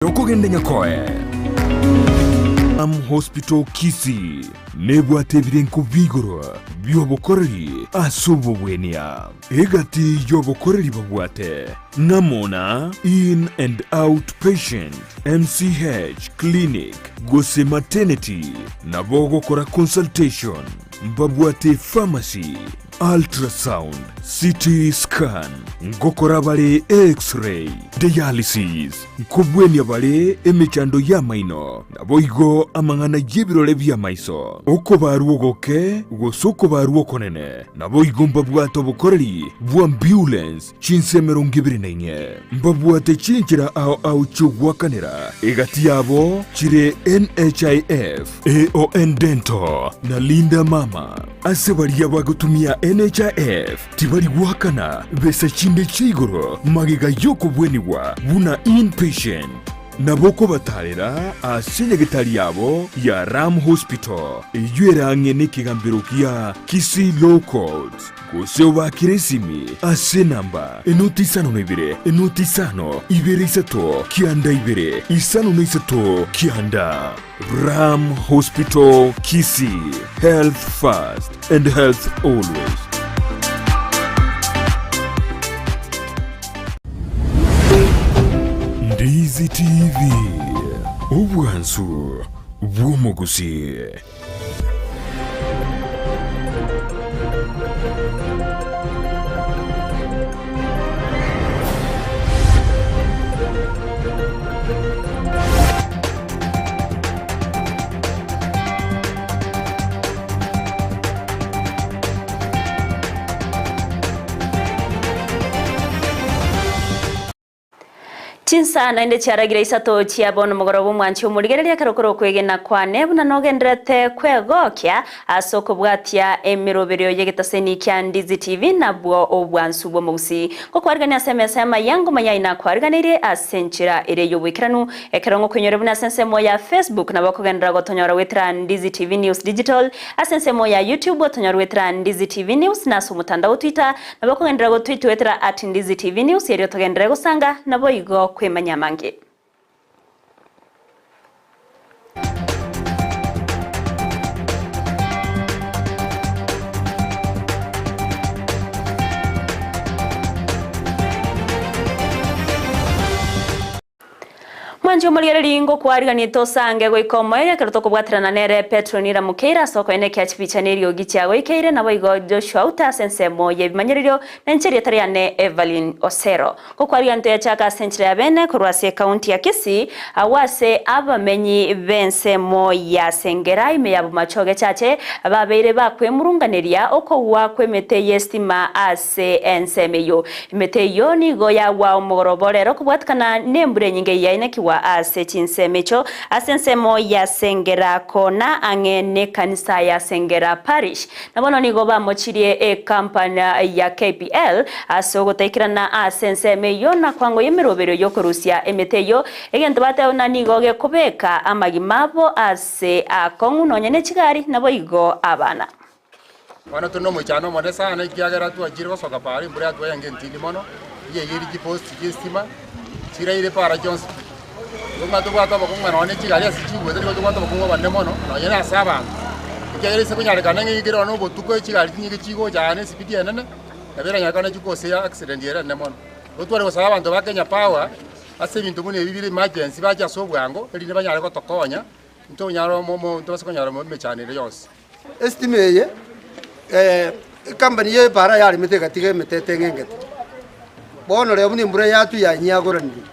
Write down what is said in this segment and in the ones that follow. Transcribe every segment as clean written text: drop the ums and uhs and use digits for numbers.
Okugende nyakoe Hospital Kisii nebwate birenko bigoro byobokoreri asubo bwenia egati yobokoreri babwate namona in and out patient MCH clinic Gusii maternity nabogokora consultation babwate pharmacy ultrasound CT scan ngokora bale x-ray dialysis kubwenya bale emechando ya maino naboigo amangana yebirole bya maiso uko baruogoke gosoko baruokonene naboigo mbabwato bukoreri bwa ambulance Chinsa nenye mbabwate chinchira au chugwakanira egati yabo chire NHIF AON Dental na Linda Mama asebali yabagutumia NHIF tibali wakana besa chinde chigoro magiga yoko bweniwa buna inpatient naboko batarera asenyegitari yabo ya Ram Hospital eyuerange nekigambiro kia Kisii Low Codes Gusii wa kiresimi ase namba enotisano ibere isato kianda ibere isano na isato kianda Ram Hospital Kisii, health first and health always. Ndizi TV obwansu bw'omugusii. Chinsa na inde chiaragira Isato chiabona mugorobo mwanchi umurigereria karokoro kwegena kwane buna nogendrete kwegokia asoko bwatia emiroberio yegetaseni kya Ndizi TV na bwo obwansu bwo Gusii ko kwargania semesema yango mayaina kwarganire asenchira ire yobwikiranu ekerongo kwenyore buna sensemo ya Facebook na bakogendra gotonyora wetra Ndizi TV News Digital asensemo ya YouTube gotonyora wetra Ndizi TV News na sumutandao Twitter na bakogendra gotweet wetra @Ndizi TV News yeri togendra gosanga na boigo kwemanya mange. Mwanjo muligereri ngo kwarigani tosange goikomoere keroto kubwatirana nere Petronira Mukeira soko ene kyachipichanerio gichago ikeire nabo igo Joshua Auta sensemo yebimanyeririo nencheri tariane Everline Osero ko kwarigani to yachaka senchire abene kurwase county ya Kisii awase abamenyi bensemo ya sengera ime yabo machoge chache ababeire bakwemurunganeria oko wakwemete yestima ase ensemeyo imeteyo ni goya wa umugoroborero kubwatikana nembure nyinge ya inekiwa ase Chinsa mecho asensemo ya sengera kona angene kanisa ya sengera parish nabono nigo bamochirie kampanya ya KPL asogo taikirana asenseme yona kwango yemerobero yokorusia emeteyo egento bateona nigo gekobeka amagimabo ase akongu nonyene chigari nabo igo abana wana tuno muchano mode sana ikiagera tu ajiro soka pari mbure atu yange ntili mono ye yiri ki post gistima chira ile para Jones Lunga tu bata bakunga none chigari asichibwe tari tu bata bakunga bande mono no yena saba ikiagera se kunyare kanenge igiro no botuko chigari tinyi chigo jane sipidi enene nabera nyakana chikose ya accident yera ne mono otware ko saba bantu bakenya power ase bintu mune bibiri emergency baja sobwango eri ne banyare ko tokonya nto nyaro momo nto basakonyara mo mechanire yose estimeye company ye para yari metega tige metete ngengete bono le muni mbura yatu ya nyagorani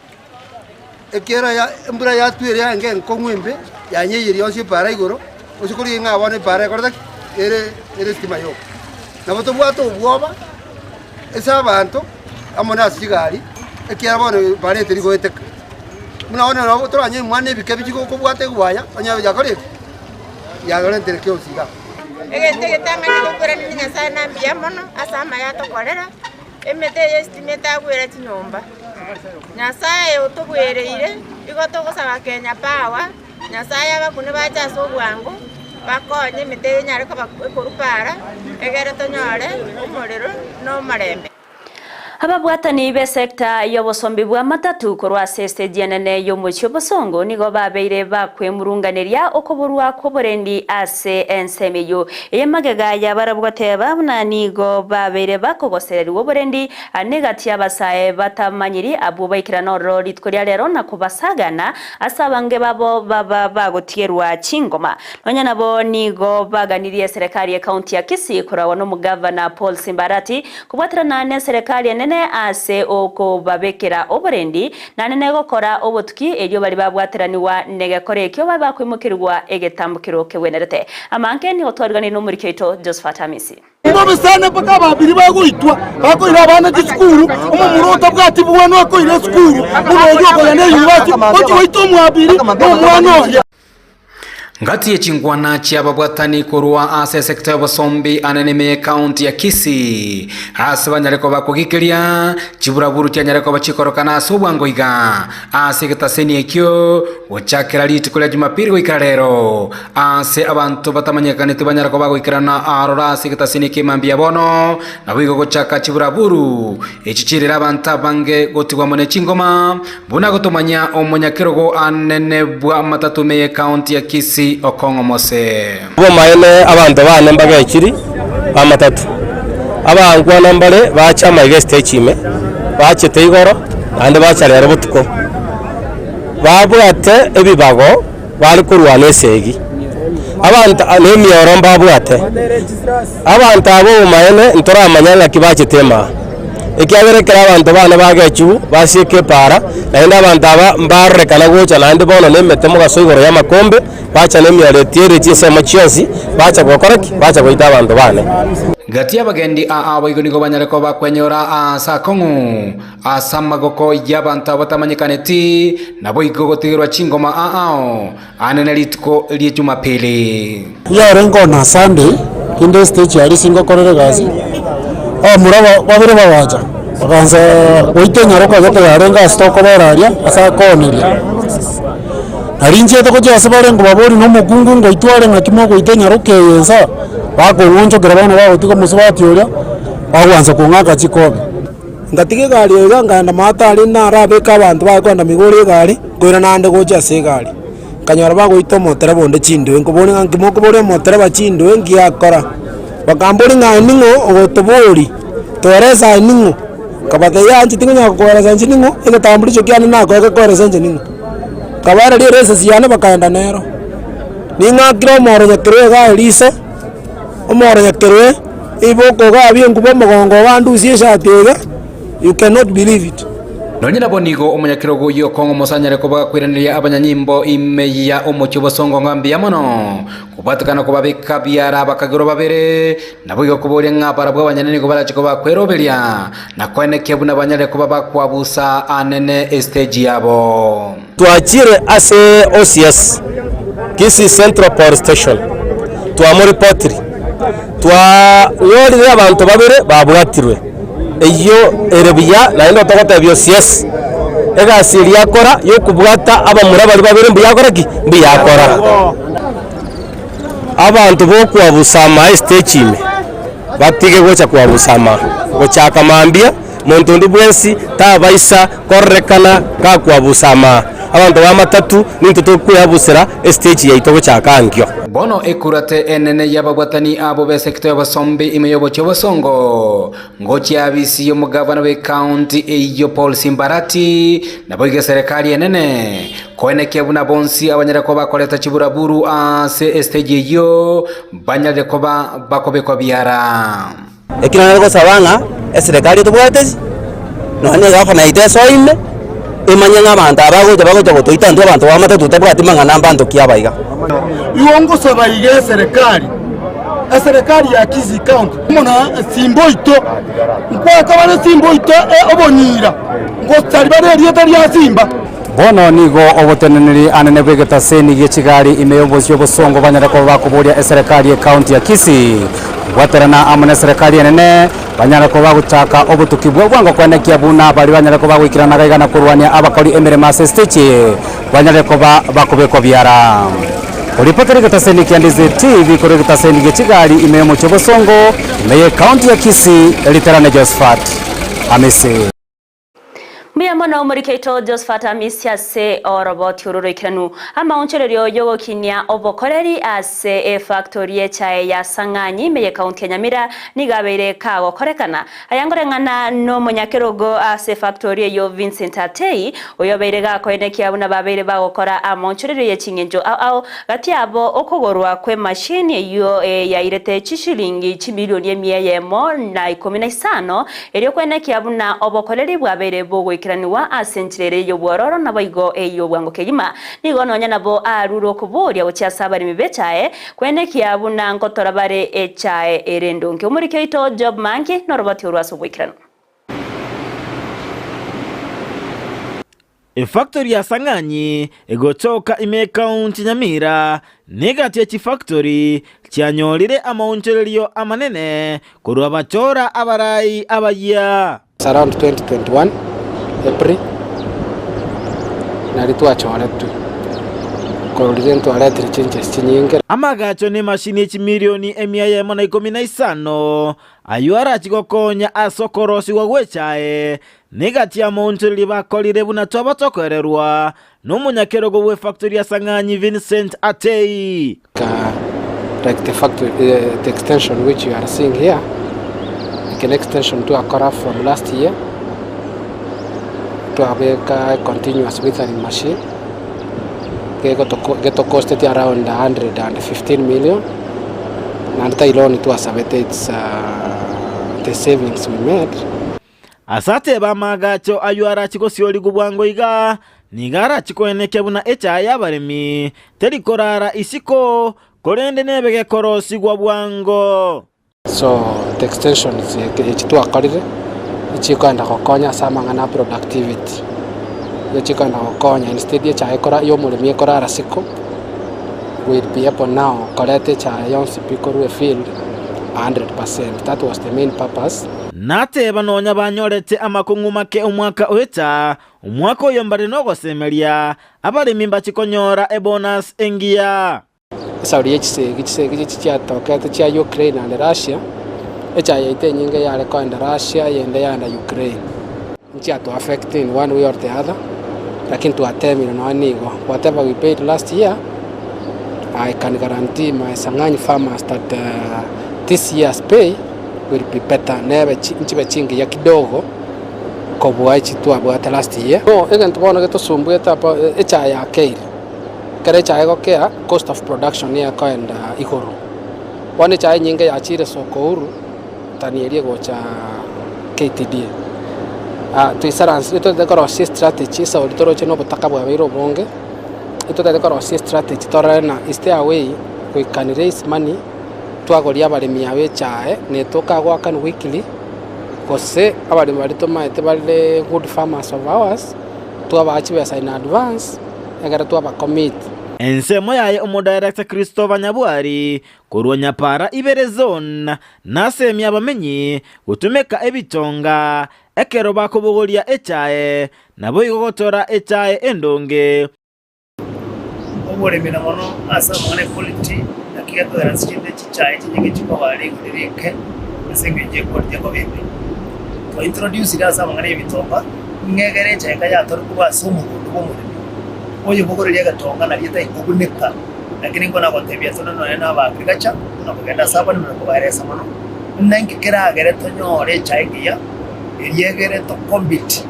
ekera ya mbura yatu ya ngen kongwembe ya nyeyiri yonsi para igoro osikuri nga bone para korda ere estima yo naboto bwato bwoba esa bantu amona sigari ekera bono para etirigo eteka muna ona no toranye mwane bikebigo ko bwate gwaya anya yakore ya gore ntereke osiga egente getanga nikokora ninya sana mbia mono asama ya tokorera emete estimate agwera chinomba nyasaye otobwereire igoto gosaba Kenya power nyasaye abakune bacha sobwangu bakonye emete nyare ko bakorupara egere tonyore umuriro no marembe Ababwatani be sekta y'obosombi bwa matatu korwa stage enene y'omuchio bosongo nigo babeire bakwemurunganiria okuburwa kw'oborendi ase ensemeyo eyemagega yabarabwate babuna nigo babeire bakogosererwa oborendi anegati abasae batamanyiri abo baikirana ororo ritko ria rero na kubasagana asabange babo baba bagotierwa chingoma nonya nabo nigo baganirie serikali ya kaunti ya Kisii korawa no mugavana Paul Simbarati kubwatirana ne serikali nene ase oko babekera oborendi na nene gokora obotuki elyo bali babwatiraniwa negekore kyo baba kwimukirwa egetambukiro kewenerete amanke ni otwarigani no muri keito Josephat Hamisi Mbobesane paka babiri bagoitwa bakoira abana cy'skuru umurota bwati bwano akoira skuru muboyo ko yane yuwati ojo ito mwabiri no mwana ngati yechingwana cy'ababwatani korwa ase sekta y'obosombi anene county ya Kisii ase banyareko bakogikiria chiburaburu cyanyareko bachikorokana subwango iga ase getaseni ekyo ochakira litiko lya Jumapili goikara rero ase abantu batamanyekane banyareko bagoikirana arora ase getaseni kemambia bono nabigo gochaka chiburaburu echichirira abantu bange gotigwa mone chingoma buna gotomanya omonyakirogo anene bwa matatu meye county ya Kisii okongo mose bo mayene abantu bane mbaga ekiri amatatu abangwa nambale bacha maige stage ime bache teigoro ande bacha lero butuko babwate ebibago bali kurwana esegi abantu anemioro mbabwate abantu abo mayene ntora manyanga kibache tema ekiaberekera abantu bane bagechu basieke para naenda abantu aba mbarekana gocha nande bono nemete mugasoigoro ya makombe bacha nemiore tiere chise machionsi bacha gokoraki bacha goita abantu bane gati abagendi abaigonigo banyareko bakwenyora asa kongu asa magoko y'abantu batamanyikaneti nabo igogotirwa chingoma anene litiko lye Jumapili yarengo na Sunday kinde stage yari singo korere gazi muraba babire bawaja bakanza goitenya roka gote yarenga stoko bararia asa koneria arinje to koje asabare ngo babori no mugungu ngo itware ngakimo goitenya roke yensa bako wonjo grabana babo tiko musubati oria bagwanza kungaka chikobe ngatige gari ega nganda matari na rabe ka bantu bakwanda migori gari goira nande gocha se gari kanyora bago itomo terabonde chindo ngobone ngimo kobore moteraba chindo ngiakora bakambori nganingo ogotobori toreza ningo kabate yanchi tingo kwara sanchi ningo ene tamburi chokiana na ko kwara sanchi ningo kabara ri resa siana bakaenda nero ninga kiro moro nyakere ga lisa omoro nyakere iboko ga byengubo mogongo bandu siesha tega you cannot believe it nonyina bonigo omunyakirogo yo kongo musanyare ko bakwiraniria abanyanyimbo imeya omucyo bosongo ngambia mono kubatukana ko babeka byara bakagiro babere nabuyo kuboria ngapara bw'abanyanene ko barachiko bakweroberia nakweneke buna banyare ko babakwabusa anene stage yabo tuachire ase OCS Kisii Central Power Station tuamuri potri yori abantu babere babwatirwe eyo erebiya naendo tokota byo CS ega siria kora yo kubwata abamura bari babere mbiyakora ki mbiyakora abantu bo kwabusama stage ime batige gocha kwabusama gocha kamambia montondi bwensi tabaisa korrekana ka kwabusama abantu bamatatu nintuto kuyabusera stage yaito gocha kankyo bono ekurate enene yababwatani abo be sekta y'obosombi imeyobo cy'obosongo ngochi abisi yo mugavana we county eyo Paul Simbarati naboige serikali enene koeneke buna bonsi abanyareko bakoleta chiburaburu ase stage yo banyare ko bakobeko byara ekina ko sabanga serikali tubwatezi none gafana iteso ime imanyanga abantu abagoje gotoita ndo abantu bamatatu tabwati mangana abantu kiabaiga yuongo sabaige serikali ya Kisii County mona simboito nkwa kabane simboito obonyira ngo talibare rieta rya simba bono nigo oboteneneri anene bwegeta seni gechigari imeyobosyo bosongo banyara ko bakuboria serikali ya county ya Kisii waterana amane serikali enene banyara ko bagutaka obutuki bwango kwanekia buna bali banyara ko bagwikirana gaigana kurwania abakori emere masse stage banyara ko bakubeko byara Ulipata Taseni Ndizi TV kuri Taseni Gechigari imeyomo chobosongo meye county ya Kisii literane Josephat amese Muyamona umurikeito Josephat Amisya se oroboti ururikiranu amauncherero yogo kinya obokoreri ase factory echae ya Sanganyi meye county ya Nyamira nigabere kago korekana ayangorengana no munyakerogo ase factory yo Vincent Atei oyobere gakoeneki abuna babere bagokora amauncherero yechingenjo au gati abo okogorwa kwe machine yo ya irete chishilingi chimilioni emiyemo na 15 eryo kweneki abuna obokoreri bwabere bogwe kiraniwa asentirere yo bwororo nabaigo eyo bwango keyima nigononya nabo aruro kuburia bucyasabari mibechae kweneki abuna ngotora bare echae erendonke umurikeito job manki norobati urwaso bwikirano Factory ya Sanganyi egochoka ime county Nyamira negati echi factory cyanyolire amauncherero amanene kurwa bachora abarai abaya around 2021 April naritu achoretu kororento aletri changes chinyinge amagacho ni mashini echi milioni emiyemo na 15 ayuara chikokonya asokorosi wagwechae negati ya mauncherero bakolire buna twabatokorerwa n'umunyakerogo we factory ya Sanganyi Vincent Atei like the factory the extension which you are seeing here an extension to Akara from last year to have a continuous withering machine. Get costed around 115 million. And it was the savings we made. Asate bamagacho ayuara chiko sioli gubwango iga nigara chiko eneke buna echa yabaremi terikorara isiko korende nebege korosi gwa bwango. So the extension is to akorire ichikanda kokonya samangana productivity ichikanda kokonya instead cha ikora yo mulimi ikora rasiko will be able now korete cha yonsi pikoru field 100%. That was the main purpose. Nate banonya banyorete amakungu make umwaka oeta umwaka oyombare no gosemeria abali mimba chikonyora bonus engia Saudi gichi tokete cha Ukraine and Russia echa yite nyinge yale ko and Russia yende yanda Ukraine nchi to affect in one way or the other lakini to attempt no anigo whatever we paid last year I can guarantee my Sanganyi farmers that this year's pay will be better never nchi bechingi ya kidogo ko bwaichi tu abwata last year no egent bono geto sumbueta echa ya keil kare cha go kea cost of production ya ko and igoro one cha nyinge ya chire soko uru tanierie go cha KTD to insurance ito de koro strategy so litoro cheno butaka bwa biro bonge ito de koro strategy torena stay away we can raise money twagoria abarimi abe chae ne toka gwakan weekly kose abarimi barito maite bale good farmers of ours twabachi besa in advance egara twaba commit ensemo yaye umudirector Christopher Nyabwari kuronya para ibere zone nasemi abamenyi gutumeka ebitonga ekero bakobogoria echae nabo igogotora echae endonge oboremi na mono asa mone quality akiato ranskinde chichae chinyige chikobari kudirike asengeje korje ko bebe to introduce ida mangane bitomba ngegere cheka ya toru kuba sumu kubumuri oye bogoreria gatonga na rieta ikubuneka lakini ngona gotebia tono no na ba agriculture na kugenda saba ni kubaeresa mono nange kiragere tonyore chaigia eriegere to compete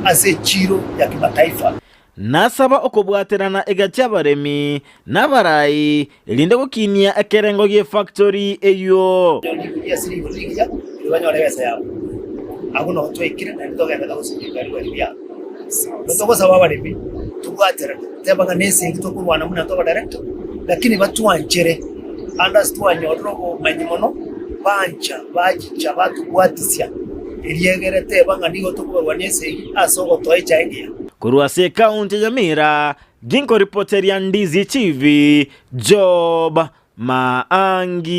ase chiro ya kimataifa nasaba okobwaterana egacha baremi nabarai elinde gukinia ekerengo gie factory eyo yasiri guligia ibanyore besa yabo aguno twekire na ndogenda gusinya bya Ndogo sawa baremi tugwatera tebanga nese ngitokurwana muna to director lakini batwanjere understand nyodro manyimono bancha bajicha batugwatisya eriegere tebanga nigo tukubarwa nese asogo toichaingia Kuruase county Nyamira ginko reporter ya Ndizi TV Job Maangi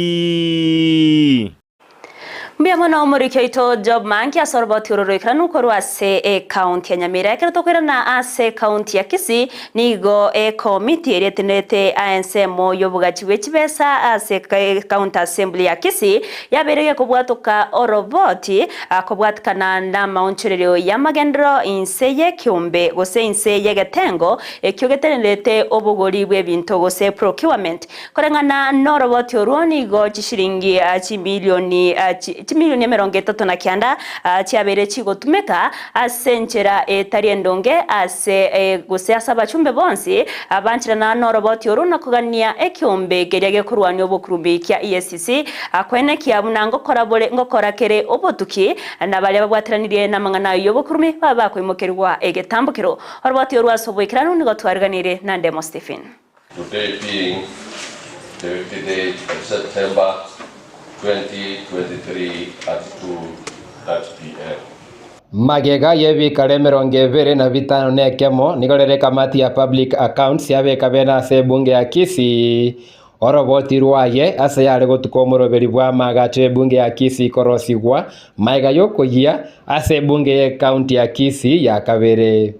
Mbia mwana umurikyo ito job manki asorboti ururikira nukuru ase county ya Nyamira ekera na ase county ya Kisii nigo committee eretenete ANSM yobugachi wechibesa ase county assembly ya Kisii yabereye kubwatuka oroboti kubwatukana na mauncherero ya magendro inseye kiumbe gose inseye getengo ekyogetenete obugori bw'ebintu gose procurement korengana noroboti oruoni go chishiringi milioni 39 chiabere chigotumeka ase nchera etariendonge ase gose asaba chumbe bonsi abanchira na noroboti oruna kugania ekiombe geriage kurwanya obukurubi kya ESCC akwene kiabuna ngokora kere obotuki na bali babwatiranire na mangana yobukurumi baba kwimokerwa egetambukiro oroboti orwasobwekirano nigo twariganire na Ndemo Stephen. Today being the 50th of September 2023 at 2:30 p.m. Magega yebikare 25 na kemo nigorere kamati ya public accounts yabeka bena ase bunge ya Kisii oroboti rwaye ase yare gotukomoroberi bwa magache bunge ya Kisii korosigwa maiga yokoyia ase bunge ya county ya Kisii ya kabere.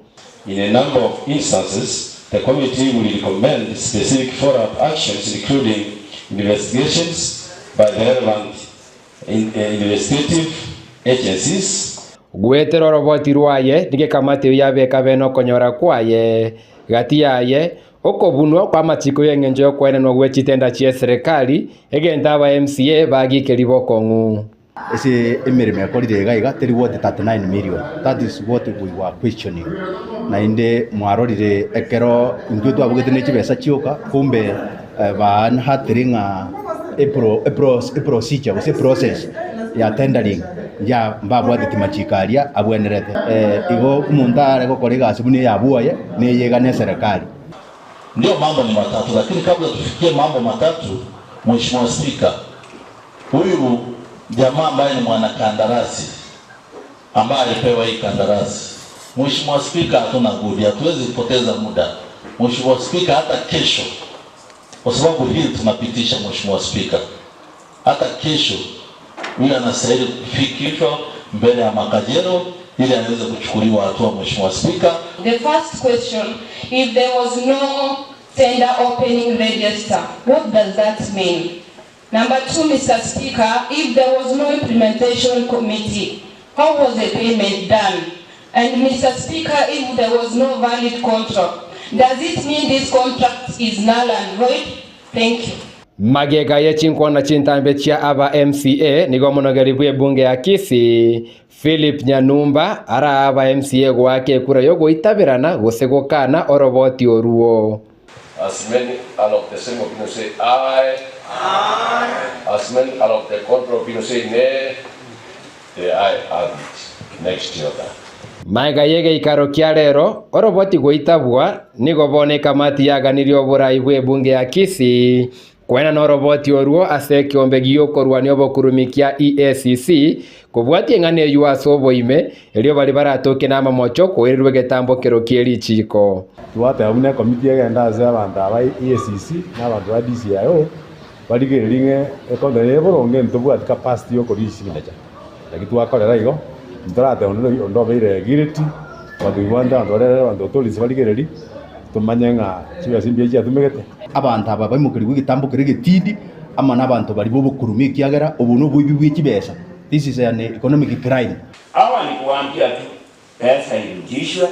In a number of instances, the committee will recommend specific follow-up actions including investigations by the relevant investigative agencies. Gwetero roboti rwaye nige kamati yabeka beno konyora kwaye gati yaye okobunwa kwa matiko yengenjo kwene no gwechitenda chia serikali egenda aba MCA bagikeri bokongu. Ese emirime yakorire gaiga teri worth 39 million. That is what we were questioning. Na inde mwarorire ekero ingwe twabugete nekibesa chioka kumbe ban hatiringa a procedure was a process ya tendering ya mbabwa titimachikaria abwenerete igo kumundare ko kolega asibuni ya buaye ne yega ne serikali. Ndio mambo ni matatu, lakini kabla tufikie mambo matatu, Mheshimiwa Spika, huyu jamaa ambaye ni mwanakandarasi ambaye alipewa hii kandarasi, Mheshimiwa Spika, hatuna budi, hatuwezi kupoteza muda. Mheshimiwa Spika, hata kesho, kwa sababu hili tunapitisha, Mheshimiwa Spika, hata kesho yule anastahili kufikishwa mbele ya makajero ili aweze kuchukuliwa hatua, Mheshimiwa Spika. The first question, if there was no tender opening register, what does that mean? Number 2, Mr. Speaker, if there was no implementation committee, how was the payment done? And Mr. Speaker, if there was no valid contract, does it mean this contract is null and void? Thank you. Magega ye chinkwana chintambe chia aba MCA nigo monogeri bwe bunge ya Kisii Philip Nyanumba ara aba MCA gwake kura yo goitabirana gosegokana oroboti oruo. As many all of the same opinion say aye. Aye. As many all of the contrary opinion say nay. The aye have it. Next year. Maiga yege ikaro kia rero oroboti goitabwa nigo bone kamati yaganirio burai bwe bunge ya Kisii kwena no roboti oruo ase kiombe giyokorwa nyo bokurumikia EACC kubwati ngane yuwa soboime elio bali baratoke na mamocho koirwe getambo kero kieri chiko tuwate amune komiti yagenda ase abantu aba EACC na abantu ba DCIO baligeringe ekondere boronge ntobwati capacity yokorisi binaja lakini twakorera igo ntorate ondo beire giriti watu ibanda ndorere bantu tolisi baligereri tumanyenga chiya simbye chia tumegete abantu aba bamukirwe gitambukire gitidi ama nabantu bari bo bukurumi kiagera ubuno buibi bw'ikibesa. This is an economic crime. Hawa ni kuambia tu pesa irudishwe,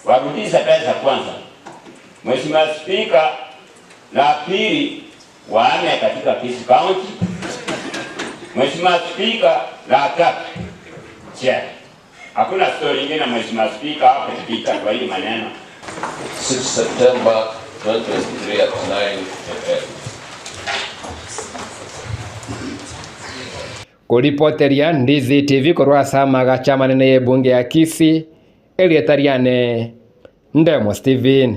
warudisha pesa kwanza. Mheshimiwa Spika, la pili waame katika Kisii County. Mheshimiwa Spika, la tatu check. Hakuna story nyingine Mheshimiwa Spika hapo kupita kwa hii maneno. 6 September 2023 at 9 a.m. Kuripoteria Ndizi TV korwa samaga chama nene bunge ya Kisii Elietariane Ndemo Stephen.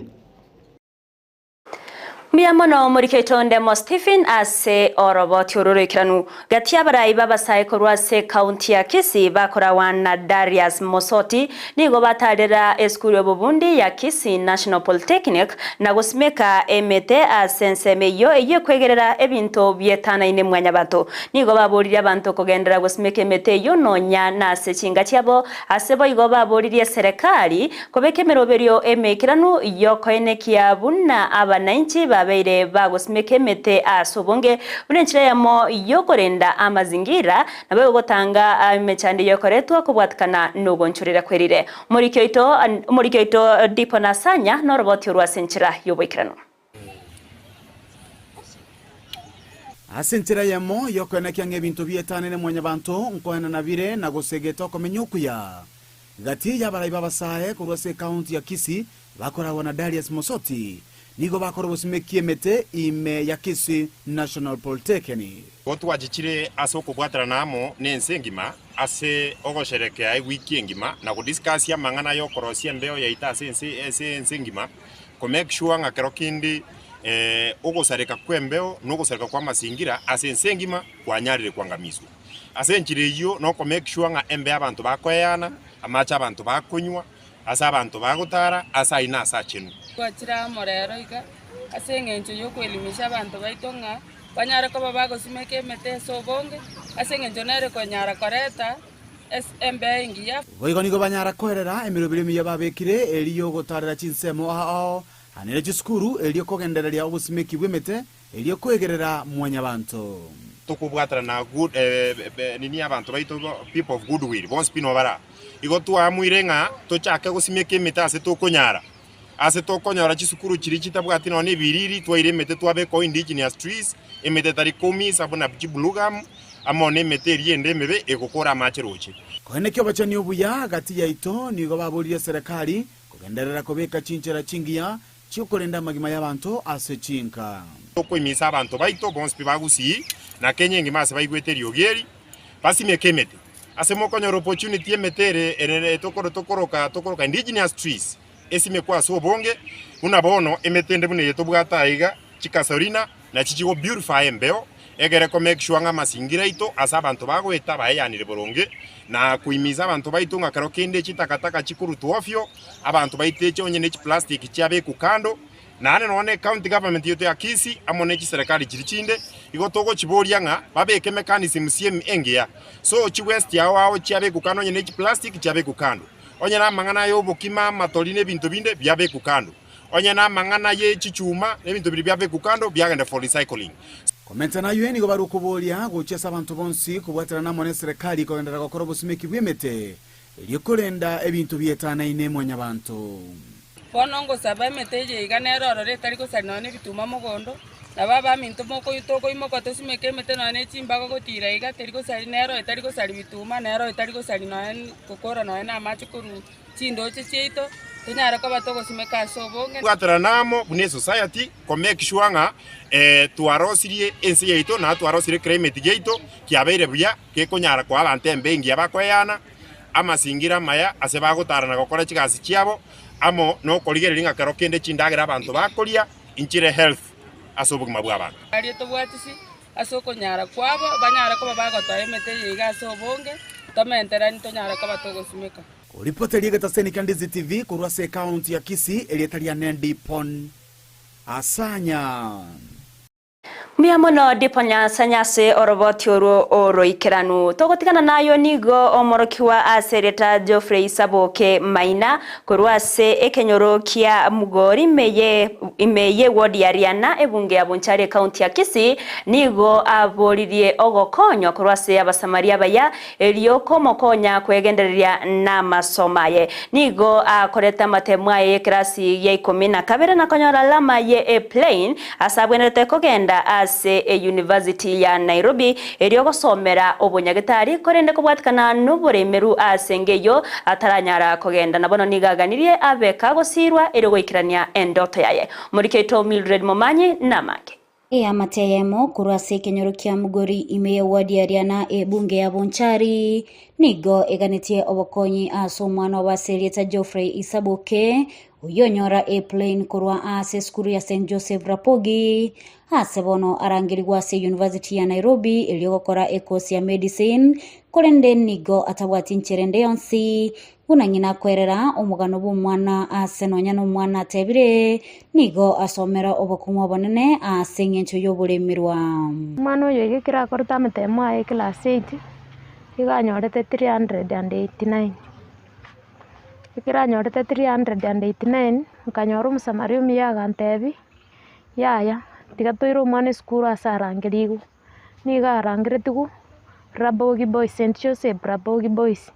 Miamono muriketonde mo Stephen ase oroboti ururikiranu gatia barai babasaye korwase county ya Kisii bakora wana Darius Mosoti nigo batarira eskuru obubundi ya Kisii National Polytechnic na gusimeka emete asensemeyo eye kwegerera ebinto byetana ine mwanya bato nigo baburira abantu kugendera gusimeka emete yo nonya na sechinga cyabo asebo igo baburira serikali kobekemero berio emekiranu yokoenekia buna abananchi babeire bagusimeka emete asobonge bunenchira yamo yokorenda amazingira nabe gotanga imechande yokoretwa kubwatkana nugonchurira kwerire murikyoito dipo nasanya noroboti urwasenchira yoboikrano asenchira yamo yokoenekia ngebintu byetanene mwanya bantu nkoena nabire na gusegeta komenyokuya gati ya barai babasaye kurwase county ya Kisii bakora wana Darius Mosoti nigo bakora busimekie mete ime ya Kisii National Polytechnic Otu wajichire asoko bwatara namo nensengima ase ogosherekea wiki ngima na kudiscuss mangana yo korosia mbeo ya ita ase nsengima ko make sure ngakero kindi ogosareka kwembeo nogosareka kwa masingira ase nsengima kwanyarire kwangamizo ase nchire yo no ko make sure nga embe abantu bakoyana amacha abantu bakunywa asa abantu bagutara asa ina asa chenu kwachira morero iga ase ngencho yo kwelimisha abantu baitonga banyara ko bagosimeka emete sobonge ase ngencho nere konyara koreta SMB ingia boigo nigo banyara kwerera emirobire miya babekire eliyo gotarira chinsemo ao hanire chiskuru eliyo kogendereria obusimeki bwemete eliyo kwegerera mwanya bantu tukubwatara na good nini abantu baito people of goodwill bon spino bara igo tuamwirenga tochake gusimeka emete ase tukonyara ase tokonyora chisukuru chiri chitabwati none biriri twaire mete twabe ko indigenous trees emete tari komi sabona bjibulugam amone mete riende mebe egokora macheroche kohenekyo bachani obuya gati yaito nigo baburiye serikali kugenderera kobeka chinchera chingia chiokorenda magima y'abantu ase chinka toko imisa abantu baito bonspi bagusi na Kenya ngimase baigweteri ogeri basimeka emete ase mokonyora opportunity emetere ere tokoroka indigenous trees esime kwa so bonge unabono emetende bune yeto bwataiga chikasorina na chichigo beautify embeo egere ko make sure nga masingira ito asa abantu bagweta bayanire boronge na kuimiza abantu baito ngakaro kende chitakataka chikuru tuofyo abantu baiteche onye nechi plastic chiabe kukando na ane none county government yoto ya Kisii amone chi serikali chirichinde igo togo chiboria nga babeke mechanism CM engea so chi west yawo chiabe kukando onye nechi plastic chiabe kukando onye na mangana yo bokima matoline bintu binde byabe kukando onye na mangana ye chichuma nebintu biri byabe kukando byagenda for recycling komenta na yueni go barukubolia guchesa abantu bonsi kubwatira na mone serikali kogendera gukora busimeki bwemete eliyokorenda ebintu byetana ine mwanya bantu bonongo saba meteje iganero re tari ko sanone bituma mogondo nababa minto moko yutoko imoko tosimeka emete none chimbago gotira iga tari ko sari nero tari ko sari bituma nero tari ko sari none kokora none na machi kuru chindo checheito tunyara ko batoko simeka sobonge bwatara namo bune society ko make sure nga tuarosirie ensi yeito na tuarosirie climate yeito kiabeire buya ke konyara kwa abantu embengi abakoyana amasingira maya ase bagotarana gokora chigasi chiabo amo no korigerera ngakaro kende chindagera abantu bakoria inchire health asobugima bw'abantu ari to bwatisi asoko nyara kwabo banyara ko bagota emete yiga sobonge tomentera ntonyara ko batogosimeka Ripoteri gataseni Ndizi TV kurwase county ya Kisii elietaria nendi pon asanya Miamono diponya sanyase oroboti oro ikiranu togotikana nayo nigo omorokiwa asereta Geoffrey Saboke Maina kurwase ekenyoro kia mugori imeye wodi ya Riana ebunge ya Bonchari county ya Kisii nigo aboririe ogokonyo kurwase abasamaria baya elioko mokonya kwegendereria na masomaye nigo akoreta matemwaye krasi ye 12 na konyora lama ye plane asabwenete kogenda ase university ya Nairobi eriyo gosomera obunyagetari korende kubwatikana n'uburemeru asengeyo ataranyara kogenda nabono nigaganirie abeka gosirwa eri goikirania endoto yaye muriketo Mildred Momanyi namake amateyemo kurwase kenyoro kia mugori imeye wadi ya Riana bunge ya Bonchari nigo eganitie obokonyi ase omwana wa Serieta Geoffrey Isaboke uyonyora A-plane kurwa ase skuru ya St. Joseph Rapogi ase bono arangirigwa ase University ya Nairobi eliogokora ekosi ya medicine kurende nigo atabwati ncherende yonsi unangina kwerera omugano bw'omwana ase nonya n'omwana atebire nigo asomera obokumwa bonene ase ng'encho y'oburemirwa. Omwana oyo igikira akoreta amatemo aye class 8 iganyorete 389 ikira nyorete 389 nkanyora omusamari omuyaga ntebi yaya tigatoire omwana esukuru ase arangerigu niga arangiretigu Rapogi Boys, St. Joseph Rapogi Boys.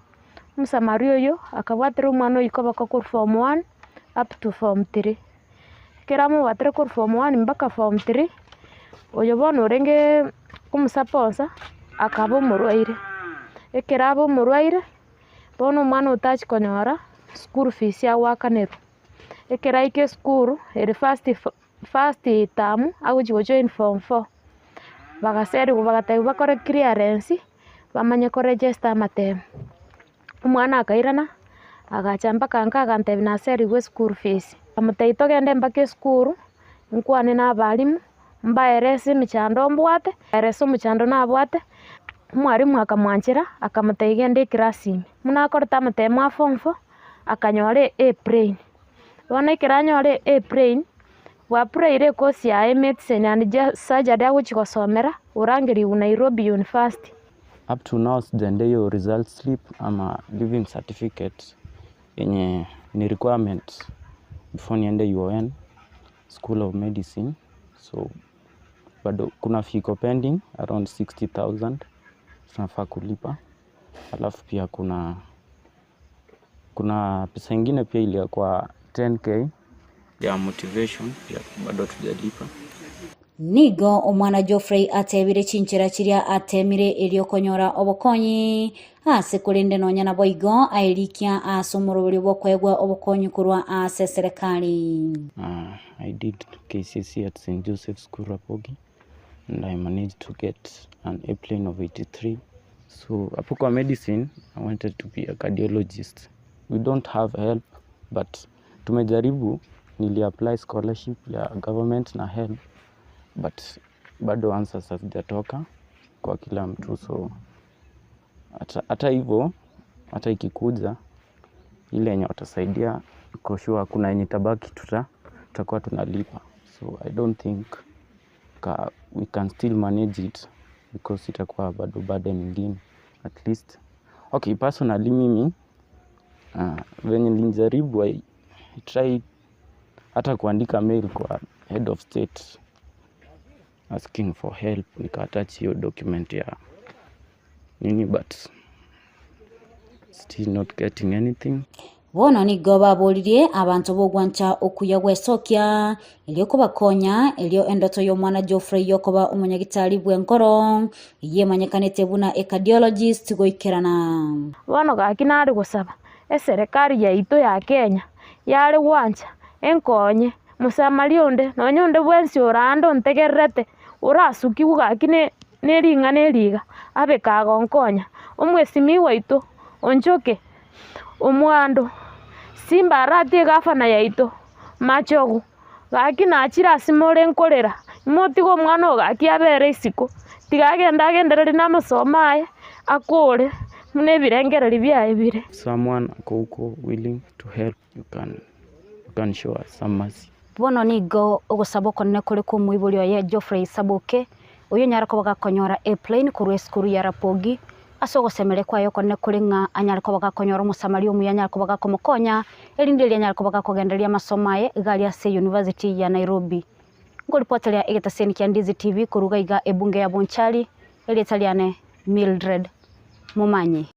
Omusamari oyo akabwatira omwana oyo kobaka kuri form 1 up to form 3 kira mubwatire kuri form 1 mpaka form 3 oyo bono orenge kumusaponsa akaba omurwaire ekera aba omurwaire bono omwana otachi konyora school fees ya wakaneru ekera ike school eri first term agochi join form 4 bagaseri bagataibu bakore clearance bamanye ko register amatemo omwana akairana agachamba kanka agantebi naseri we school fees amutaito gende mpaka school nkwane n'abalimu mbaerese emichando mbwate erese omuchando nabwate mwarimu akamwanchira akamutaigende classime munakoreta amatemo a form 4 akanyore A-plane bona ikiranyore A-plane wapraire course ya medicine and surgery agochigosomera urangeri Nairobi University. Up to now sijende yo result slip ama living certificate yenye ni requirement before niende UN School of Medicine, so bado kuna fiko pending around 60,000 tunafaa kulipa, alafu pia kuna pesa ingine pia ile kwa 10k ya motivation pia bado tujalipa. Nigo omwana Geoffrey atebire chinchira chiria atemire eliokonyora obokonyi ase kurinde nonya na boigo airikia asomorobori bokwegwa obokonyi kurwa ase serikali. I did KCC at St. Joseph School Rapogi and I managed to get an A-plane of 83. So hapo kwa medicine I wanted to be a cardiologist. We don't have help but tumejaribu, nili apply scholarship ya government na help but bado answers hazijatoka kwa kila mtu, so hata hivyo hata ikikuja ile yenye watasaidia kwa sure kuna yenye tabaki tutakuwa tunalipa, so I don't think we can still manage it because itakuwa bado burden nyingine at least. Okay, personally mimi venye nilijaribu I tried hata kuandika mail kwa head of state asking for help, nikaattach hiyo document ya nini but still not getting anything. Bono nigo baburirie abantu bogwancha okuya gwesokia elio kubakonya elio endoto y'omwana Geoffrey yokoba umunyagitari bw'enkoro yemanyekanete buna cardiologist goikerana. Bono gakinari gusaba eserikali yaitu ya Kenya yari wancha enkonye musamali onde nonyonde bwensi orando ntegerete urasuki ugakine neringa neriga abe kagonkonya omwesimi waitu onchoke omwando simba arati gafana yaito machogo gakina achira simore nkorera motigo mwana ogaki abere isiko tigagenda agenderere namusomaye akore mune birengereri byaye bire. Someone akouko willing to help, you can show us some mercy. Bono nigo ogosaboko ne kuri kumwibulyo ya Geoffrey Isaboke uyo nyarako bagakonyora A-plane kuri skuru ya Rapogi asogo semere kwayo konne kuri nga anyarako bagakonyora musamali omu yanyarako bagakomokonya elindeli anyarako bagakogenderia masomaye gali ya University ya Nairobi. Ngolipotelea egetaseni kya Ndizi TV kuruga iga ebunge ya Bonchari eli Italiane Mildred Mumanyi.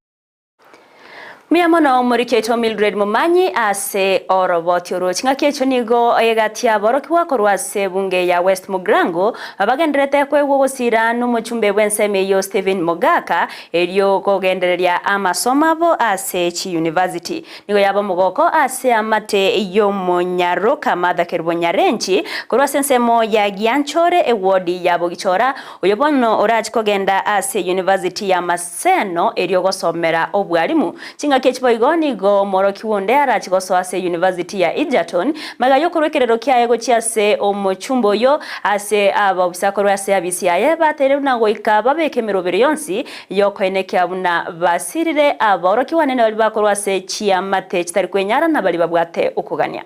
Miamono muriketo Mildred Mumanyi ase oroboti uruchinga kecho nigo oyegatia borokiwa korwase bunge ya West Mugrango abagendrete kwewo gusira n'umuchumbe w'enseme yo Stephen Mogaka elio kogendereria amasomabo ase chi university nigo yabo mugoko ase amate yo Monyaro kama Nyarenchi korwase nsemo ya Gianchore ewodi yabo gichora oyobono orachi kogenda ase university ya Maseno elio gosomera obwalimu chinga kechipo igoni go moroki wonde arachi gosoase university ya Egerton magayo kurekerero kyaye gochiase omochumbo yo ase ababusakoro ase abisiaye batere nago ikaba bekemerobere yonsi yokoeneke abuna basirire aboroki wanene bali bakorwa ase chiamate chitari kwenyara na bali babwate ukugania.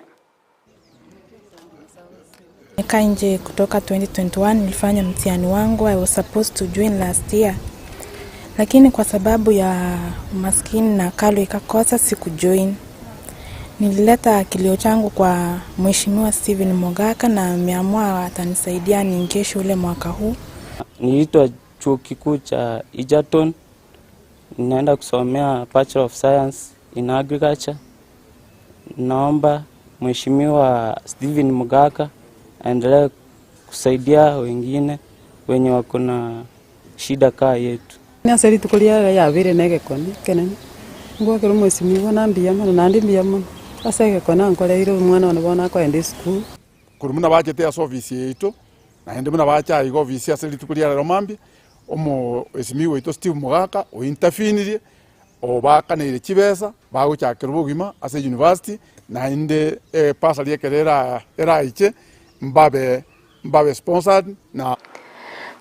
Nje kutoka 2021 nilifanya mtihani wangu. I was supposed to join last year. Lakini kwa sababu ya umaskini na kalo ikakosa sikujoin. Nilileta kilio changu kwa Mheshimiwa Stephen Mogaka na ameamua atanisaidia niingie shule mwaka huu. Niliitwa chuo kikuu cha Egerton. Ninaenda kusomea Bachelor of Science in Agriculture. Naomba Mheshimiwa Stephen Mogaka aendelee kusaidia wengine wenye wako na shida kaa yetu. Naseri tukulia ya vile nege koni kenene ngo kero mwesimiwa nambia mana nandi mbia mana asege kona nkole iro mwana wanabona ko ende school kurumuna bajete ya office yetu na ende muna bacha igo office ya seri tukulia romambi omo esimiwa ito Steve Mogaka o interfinirie o bakanire chibesa baguchakira bugima ase university na ende pasa liekerera eraiche mbabe sponsored na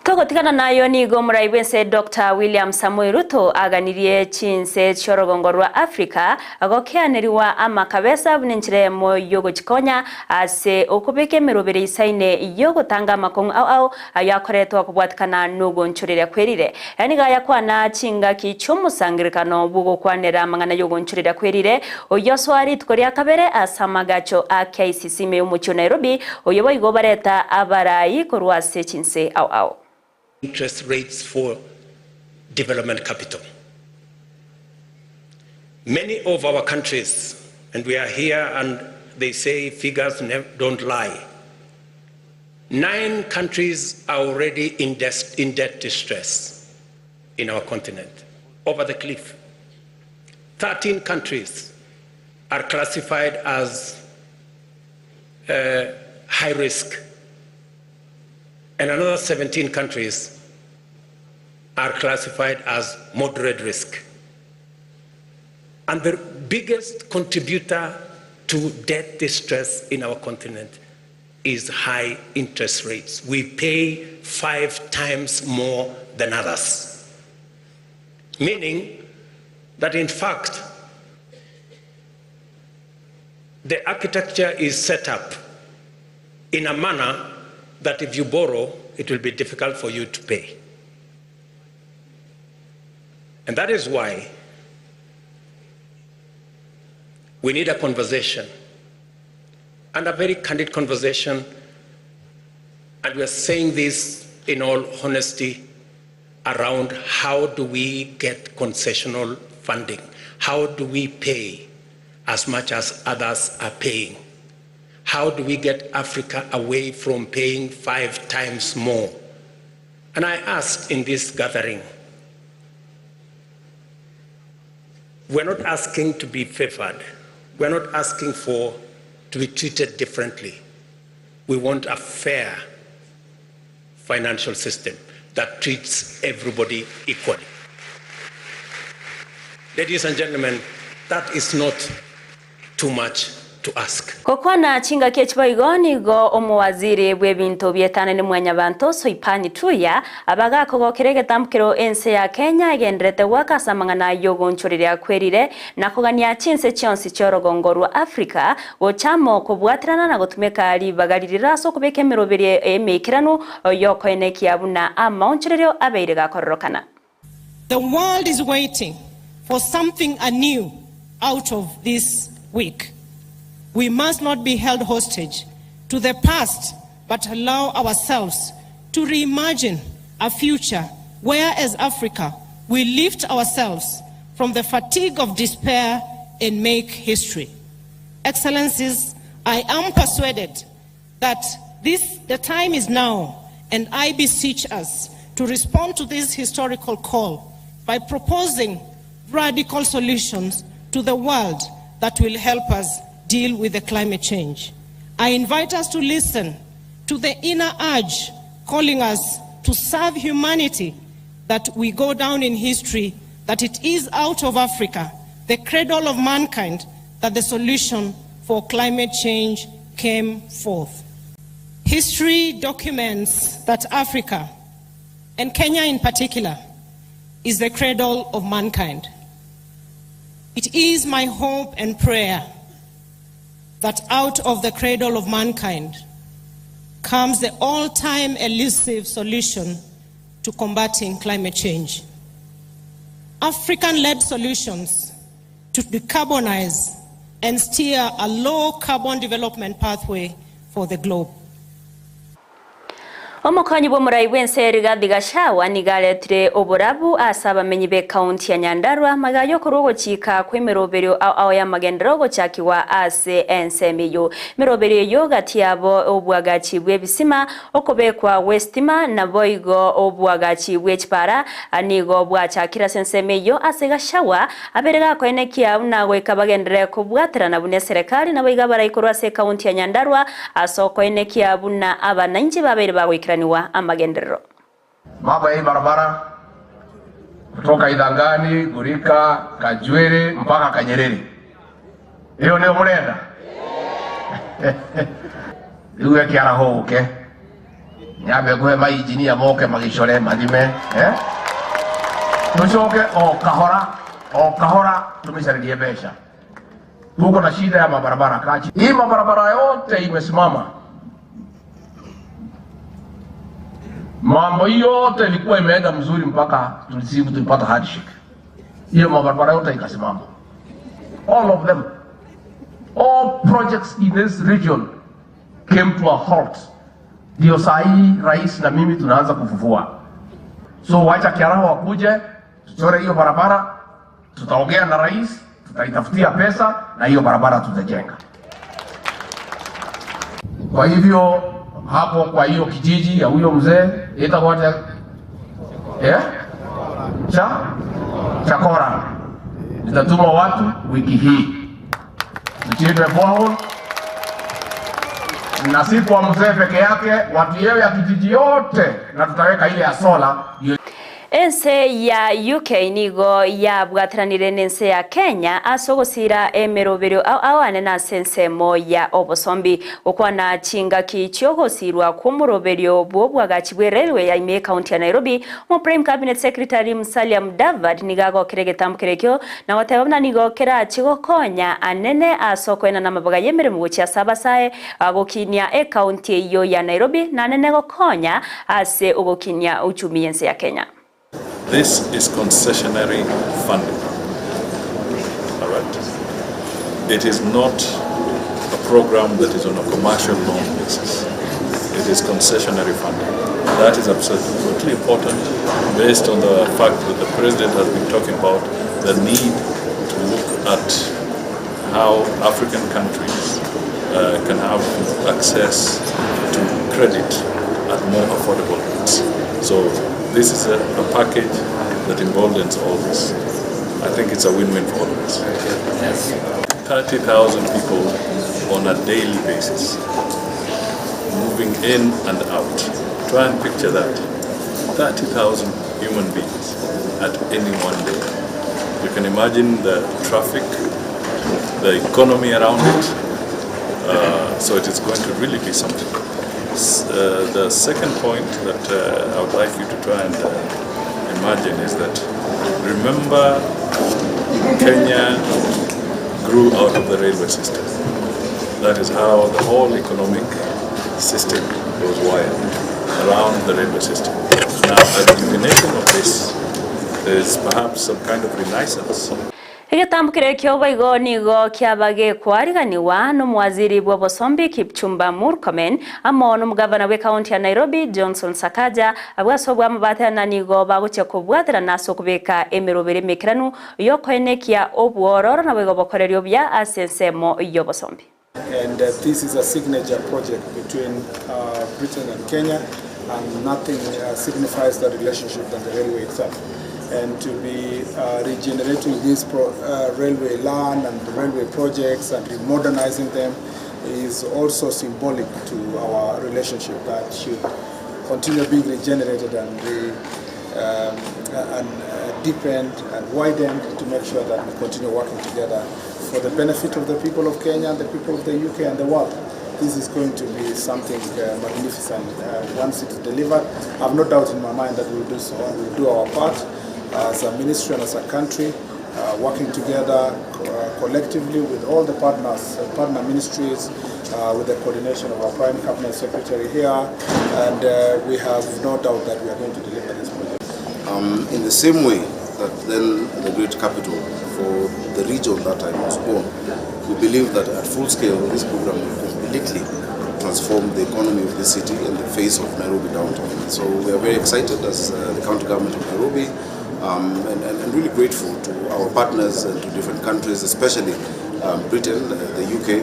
Togotikana nayo nigo muraibense Dr. William Samuel Ruto aganirie Chinsa chorogongorwa Africa agokeaneriwa amakabesa bunenchire mo yogo chikonya ase okubeke merobere isaine yogo tanga makong au ayakoretwa kubwatikana nugo nchurire kwerire yani ga yakwana chinga kichumusangirikano bugo kwanera mangana yogo nchurire kwerire oyoswari tukoria kabere asamagacho a KCC me umucho Nairobi oyobo igo bareta abarai korwase Chinsa au interest rates for development capital. Many of our countries, and we are here and they say figures don't lie. 9 countries are already in debt distress in our continent, over the cliff. 13 countries are classified as high risk. And another 17 countries are classified as moderate risk. And the biggest contributor to debt distress in our continent is high interest rates. We pay 5 times more than others. Meaning that in fact, the architecture is set up in a manner that if you borrow, it will be difficult for you to pay. And that is why we need a conversation, and a very candid conversation, and we are saying this in all honesty, around how do we get concessional funding? How do we pay as much as others are paying? How do we get Africa away from paying 5 times more? And I asked in this gathering, we're not asking to be favored. We're not asking to be treated differently. We want a fair financial system that treats everybody equally. Ladies and gentlemen, that is not too much to ask. Kokwana chinga kechiba igoni go omuwaziri bwebintu byetane ni mwanya bantu soipani tuya abaga kogo kerege tamkiro ense ya Kenya igendrete wakasa mangana yogo nchurire kwerire na kogania Chinsa chionsi chorogongorwa Africa gochamo kubwatirana na gotumeka ali bagalirira so kubeke merobere emekiranu yoko eneki abuna amaunchuriro abeire gakororokana. The world is waiting for something anew out of this week. We must not be held hostage to the past, but allow ourselves to reimagine a future where, as Africa, we lift ourselves from the fatigue of despair and make history. Excellencies, I am persuaded that the time is now, and I beseech us to respond to this historical call by proposing radical solutions to the world that will help us deal with the climate change. I invite us to listen to the inner urge calling us to serve humanity, that we go down in history, that it is out of Africa, the cradle of mankind, that the solution for climate change came forth. History documents that Africa, and Kenya in particular, is the cradle of mankind. It is my hope and prayer that out of the cradle of mankind comes the all-time elusive solution to combating climate change. African-led solutions to decarbonize and steer a low-carbon development pathway for the globe. Omukonyi bw'omurai bw'ensi Rigathi Gachagua nigaletire oburabu asa abamenyi be kaunti ya Nyandarua magayo kurugochika kw'emiroberio ao ya magendero gochakiwa ase ensi emeyo. Miroberio eyo gati yabo obwagachi bw'ebisima okobekwa westima na boigo obwagachi bw'ekipara anigo bwachakira ensi emeyo ase Gachagua aberega kwenekia na gweka bagendere kubwaterana bune serikali na boiga baraikorwa ase kaunti ya Nyandarua aso kwenekia buna abananchi babere bagwikira niwa amagendero. Mambo ya hii barabara kutoka Idhangani, Gurika, Kajwere mpaka Kanyereri. Hiyo ndio mlenda. Iwe kiara hoke. Nyabe kwe maijini ya moke magishore madime. Tushoke kahora tumesharidie besha. Tuko na shida ya mabarabara kachi. Hii mabarabara yote imesimama. Mambo yote ilikuwa imeenda mzuri mpaka tulipata handshake. Hiyo mabarabara yote ikasimama. All of them. All projects in this region came to a halt. Ndio sahi rais na mimi tunaanza kufufua. So wacha Kiaraho wakuje, tuchore hiyo barabara, tutaongea na rais, tutaitafutia pesa na hiyo barabara tutajenga. Kwa hivyo hapo kwa hiyo kijiji ya huyo mzee itakuwa Chakora nitatuma watu wiki hii tuchimbe borehole, na si kwa mzee peke yake, watu yao ya kijiji yote, na tutaweka ile ya sola. Ense ya UK nigo ya bwatranire nense ya Kenya asogosira emeroberio awane na sensemo ya obosombi okwana chinga kicho gosirwa kumuroberio bwobwagachi bwe railway ya ime county ya Nairobi. Mu Prime Cabinet Secretary Musalia Mudavadi nigago kiregetambukirekyo na watebana nigo kera chigokonya anene asokwena na mabaga yemere mu gocha sabasae agokinia county iyo ya Nairobi na anene gokonya ase ugokinia uchumi ense ya Kenya. This is concessionary funding. All right. It is not a program that is on a commercial loan basis. It is concessionary funding. That is absolutely important based on the fact that the President has been talking about the need to look at how African countries can have access to credit at more affordable rates. So this is a package that emboldens all this. I think it's a win-win for all of us. 30,000 people on a daily basis, moving in and out. Try and picture that. 30,000 human beings at any one day. You can imagine the traffic, the economy around it. So it is going to really be something. The second point that I would like you to try and imagine is that, remember, Kenya grew out of the railway system. That is how the whole economic system was wired, around the railway system. Now, at the definition of this, there is perhaps some kind of renaissance. Igetambukire kyo baigo nigo kiabage kwariganiwa n'umwaziri w'obosombi Kipchumba Murkomen amo n'umugavana we county ya Nairobi Johnson Sakaja abwasobwa amabatana nigo baguche kubwatira naso kubeka emirobere mekiranu yo kwenekia obwororo na baigo bokorerio bya asensemo y'obosombi. And this is a signature project between Britain and Kenya, and nothing signifies the relationship than the railway itself. And to be regenerating this railway land and the railway projects and modernizing them is also symbolic to our relationship that should continue being regenerated and deepened and widened to make sure that we continue working together for the benefit of the people of Kenya and the people of the UK and the world. This is going to be something magnificent once it's delivered. I have no doubt in my mind that we'll do so. We'll do our part as a ministry and as a country, working together collectively with all the partners, partner ministries, with the coordination of our Prime Cabinet Secretary here, and we have no doubt that we are going to deliver this project. In the same way that then the great capital for the region that I was born, we believe that at full scale this program will completely transform the economy of the city and the face of Nairobi downtown. So we are very excited as the county government of Nairobi, and really grateful to our partners and to different countries, especially Britain, the UK,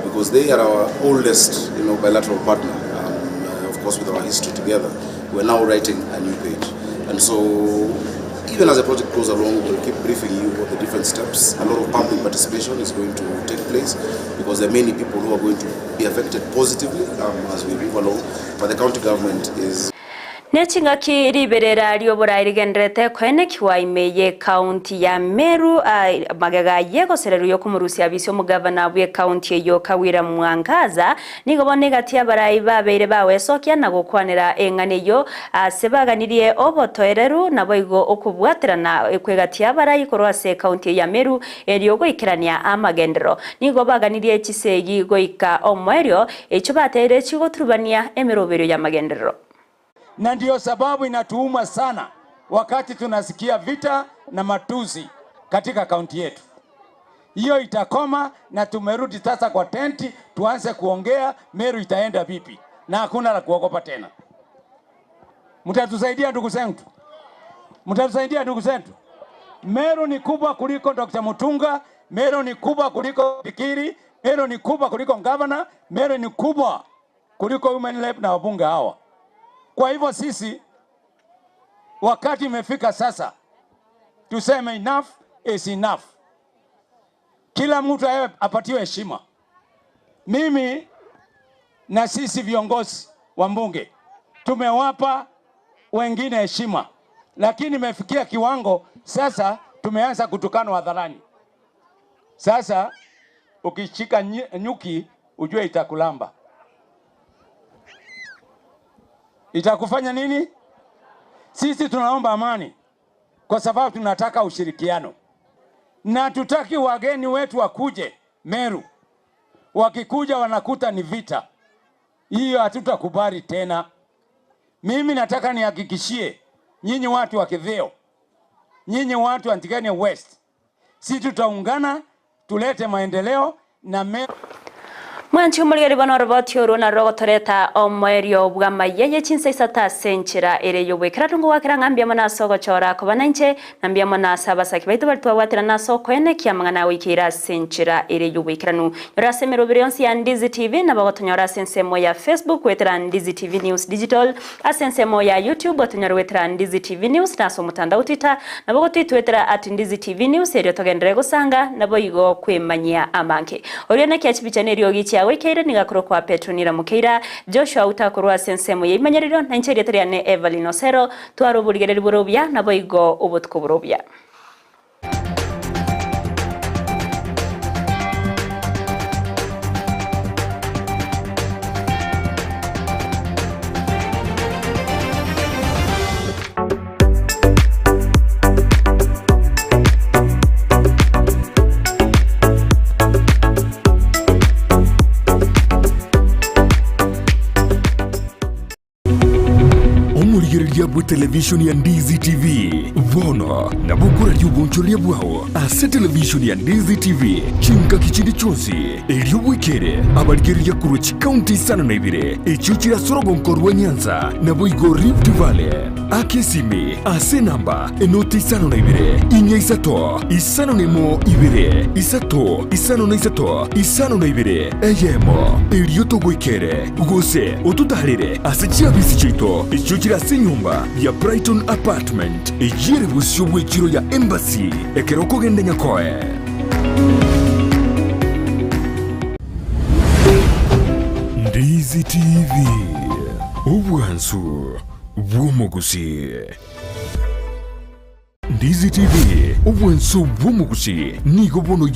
because they are our oldest bilateral partner, of course with our history together. We're now writing a new page. And so even as the project goes along, we'll keep briefing you about the different steps. A lot of public participation is going to take place because there are many people who are going to be affected positively as we move along. But the county government is Nechinga kiriberera liobora irigendrete kwenekiwa imeye county ya Meru magaga yego serero yo kumurusia bisyo mugavana bwe county yo Kawira Mwangaza nigobone gati abarayi babere bawe sokya nagokwanira engane yo sebaganirie obotoereru naboigo okubwaterana ekwegati abarayi korwase county ya Meru eriogo ikirania amagendero nigobaganirie kisegi goika omwerio echo batere chigo turubania emerobero ya magendero. Na ndio sababu inatuuma sana wakati tunasikia vita na matusi katika kaunti yetu. Hiyo itakoma na tumerudi sasa kwa tenti tuanze kuongea Meru itaenda vipi na hakuna la kuogopa tena. Mtatusaidia ndugu zetu. Mtatusaidia ndugu zetu. Meru ni kubwa kuliko Dr. Mutunga, Meru ni kubwa kuliko Fikiri, Meru ni kubwa kuliko Governor, Meru ni kubwa kuliko Women Rep na wabunge hawa. Kwa hivyo sisi wakati imefika sasa tuseme enough is enough. Kila mtu apatiwe heshima. Mimi na sisi viongozi wa mbunge tumewapa wengine heshima, lakini imefikia kiwango sasa tumeanza kutukana hadharani. Sasa ukishika nyuki ujue itakulamba. Itakufanya nini? Sisi tunaomba amani kwa sababu tunataka ushirikiano. Na tutaki wageni wetu wakuje Meru. Wakikuja wanakuta ni vita. Hiyo hatutakubali tena. Mimi nataka nihakikishie nyinyi watu wa Kidheo, nyinyi watu wa Antigania West, sisi tutaungana tulete maendeleo na Meru. Mwanchi umurigari bano roboti uruna rogotoreta omwerio bw'Amayia Chinsa Isata senchira ere yobwe kiratungu wakira ngambia mana soko chora ko bananche nambia mana sabasaki baitu baltwa watira na soko ene kiamangana wikira senchira ere yobwe kiranu rasemero birionsi ya Ndizi TV na bagotonyora sensemo ya Facebook wetira Ndizi TV News Digital asensemo ya YouTube otonyora wetira Ndizi TV News na so mutandao Twitter na bagotitwa wetira @Ndizi TV News ere togendere gusanga na boyigo kwemanyia amanke orione kiachibichane ryogichi wikeire nigakoro kwa Petronira Mukeira Joshua Auta kurwa sensemo yimanyerero na ncheri teriane Everline Osero twaruburigere burobya na boigo ubutko burobya. bwe television ya Ndizi TV bono na bukura ry'ubunchoria bwaho ase television ya Ndizi TV chinka kichindi chonsi elio bwekere abarigeriya kuruchi county sana na ibire echo kira sorogonko rwa Nyanza na boigo Rift Valley akesimi ase namba enoti sana na ibire inya Isato isano nemo ibire Isato isano na Isato isano na ibire eyemo elio togwekere gose otutarire ase chiabisi chito echo kira nyumba ya Brighton Apartment ejire busyo bwekiro ya Embassy ekeroko gende nyakoe Ndizi TV obwansu bw'omugusi. Ndizi TV obwansu bw'omugusi nigo bono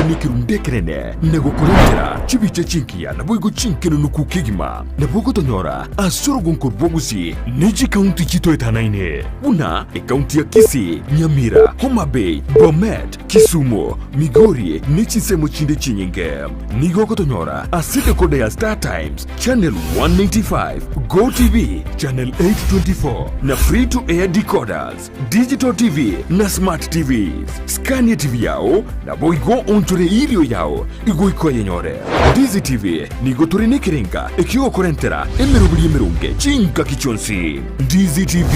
yakirundekerene negokorera chibiche chinkia na boigo chinkeno nukukigima na bogo tonyora asoro gonko bwogusi neji county chito etanaine una county ya Kisii, Nyamira, Homa Bay, Bomet, Kisumu, Migori Chinsa chinde chinyinge nigo kotonyora asite kode ya Star Times channel 195 Go TV channel 824 na free to air decoders digital TV na smart TVs Scania TV yao na boigo onchore ilio yao igoiko yenyore Ndizi TV nigo turine kirenga ekigo korentera emerunge chinka kichonsi Ndizi TV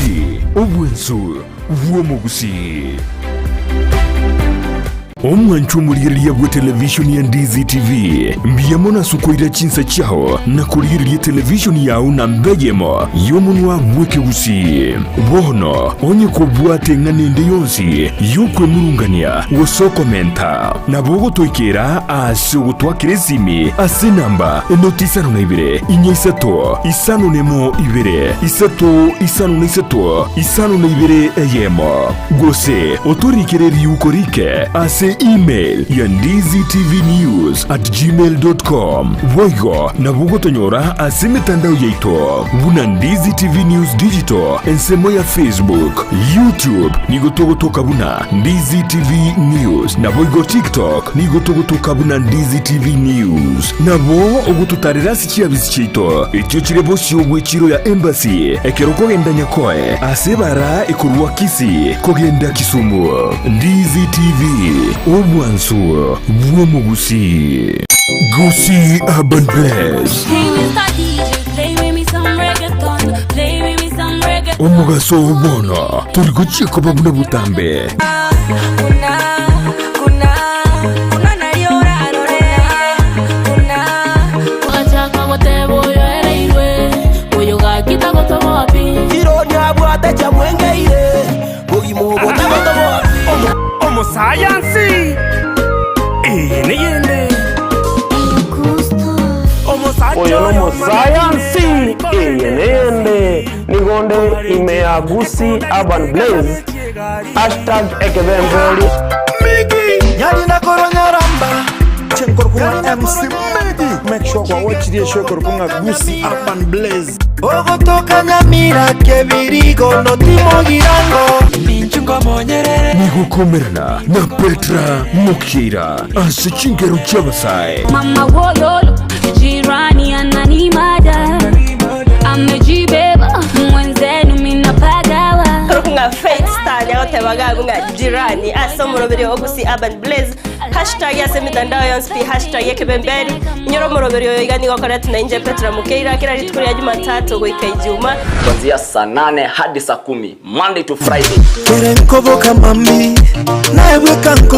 obwensu bw'omugusi. Omwanchumuliriya bwe television ya Ndizi TV mbiyamona sukoira Chinsa chao na kuliriya television yao na mbejemo yomunwa bweke Gusii bono onye kubwate nganende yonsi yokwe murungania wosoko menta na bogo toikera aso twakirezimi ase namba enotisano na ibire inya Isato isano nemo ibire Isato isano na Isato isano na ibire eyemo gose otorikere yukorike ase email ya ndiztvnews@gmail.com voigo na bugo tonyora ase mitandao yaito buna Ndizi TV News Digital ensemo ya Facebook YouTube nigo togotoka buna Ndizi TV News na voigo TikTok nigo togotoka buna Ndizi TV News na bo ogututarira sikiabisi chito ekyo kirebo syo chiro ya Embassy ekeroko genda nyakoe ase bara ekurwa Kisii kogenda Kisumu Ndizi TV obwansu bw'omugusi. Gusii Urban Blaze omugaso obona turi gucika babuna butambe Sayansi niyende oyo no sayansi niyende nigonde imea Gusii Urban Blaze #ekebemboli nyali na koronyaramba chenkorkunga MC Megi make sure kwa watch the show korkunga Gusii Urban Blaze ogotoka Nyamira kebirigo no timo girango ninchungo monyerere nigukomerana na Petra Mukira ase chingero cy'abasai mama woyolo jirani ananimada amejibeba mwenzenu minapagawa korkunga Faith Star yote bagagunga jirani asomurobere Gusii Urban Blaze #yase mitandao yonsi #yekebemberi nyoromorobere yoigani gokora tunainje Petra Mukira kila litukuri ya Jumatatu goika Ijumaa kuanzia saa 8 hadi saa 10 Monday to Friday. Kere nkovo kama mimi nawe kanko